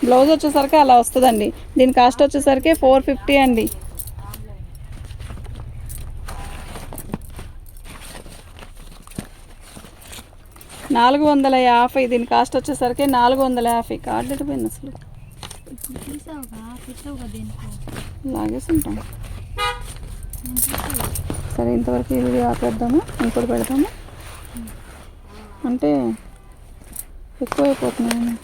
బ్లౌజ్ వచ్చేసరికి అలా వస్తుందండి. దీని కాస్ట్ వచ్చేసరికి 450 అండి. $450. దీని కాస్ట్ వచ్చేసరికి 450. కార్డు ఎడిపోయింది అసలు, లాగేసి ఉంటాం. సరే ఇంతవరకు ఈ వీడియో ఆపేద్దాము, ఇంకోటి పెడతాము. అంటే ఎక్కువైపోతున్నాయి.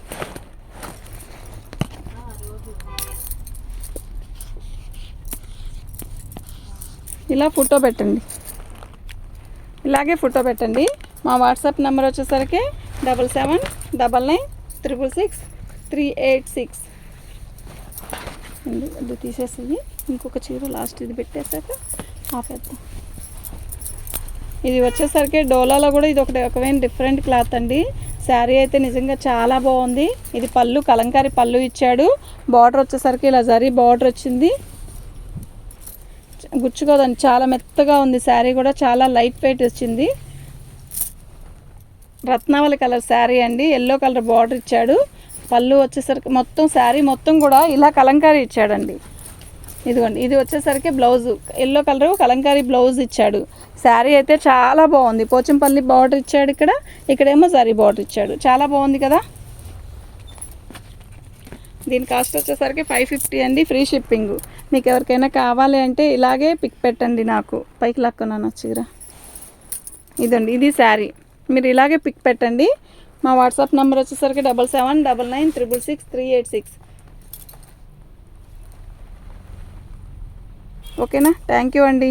ఇలా ఫోటో పెట్టండి, ఇలాగే ఫోటో పెట్టండి. మా వాట్సాప్ నెంబర్ వచ్చేసరికి 7799666386. ఇది తీసేసి ఇంకొక చీర లాస్ట్ ఇది పెట్టేసాక ఆపేద్దాం. ఇది వచ్చేసరికి డోలాలో కూడా ఇది ఒక రకమైన డిఫరెంట్ క్లాత్ అండి. శారీ అయితే నిజంగా చాలా బాగుంది. ఇది పళ్ళు కలంకారీ పళ్ళు ఇచ్చాడు. బార్డర్ వచ్చేసరికి ఇలా జరీ బార్డర్ వచ్చింది. గుచ్చుకోదండి, చాలా మెత్తగా ఉంది. శారీ కూడా చాలా లైట్ వెయిట్ వచ్చింది. రత్నావళి కలర్ శారీ అండి. ఎల్లో కలర్ బార్డర్ ఇచ్చాడు. పళ్ళు వచ్చేసరికి మొత్తం శారీ మొత్తం కూడా ఇలా కలంకారీ ఇచ్చాడండి. ఇదిగోండి, ఇది వచ్చేసరికి blouse yellow colour Kalamkari blouse ఇచ్చాడు. శారీ అయితే చాలా బాగుంది. పోచంపల్లి బార్డర్ ఇచ్చాడు. ఇక్కడేమో జరీ బార్డర్ ఇచ్చాడు. చాలా బాగుంది కదా. దీని కాస్ట్ వచ్చేసరికి 550 అండి, ఫ్రీ షిప్పింగ్. మీకు ఎవరికైనా కావాలి అంటే ఇలాగే పిక్ పెట్టండి. నాకు పైకి లాక్కున్నాను చీర. ఇదండి, ఇది శారీ. మీరు ఇలాగే పిక్ పెట్టండి. మా వాట్సాప్ నెంబర్ వచ్చేసరికి 7799666386. ఓకేనా? థ్యాంక్ యూ అండి.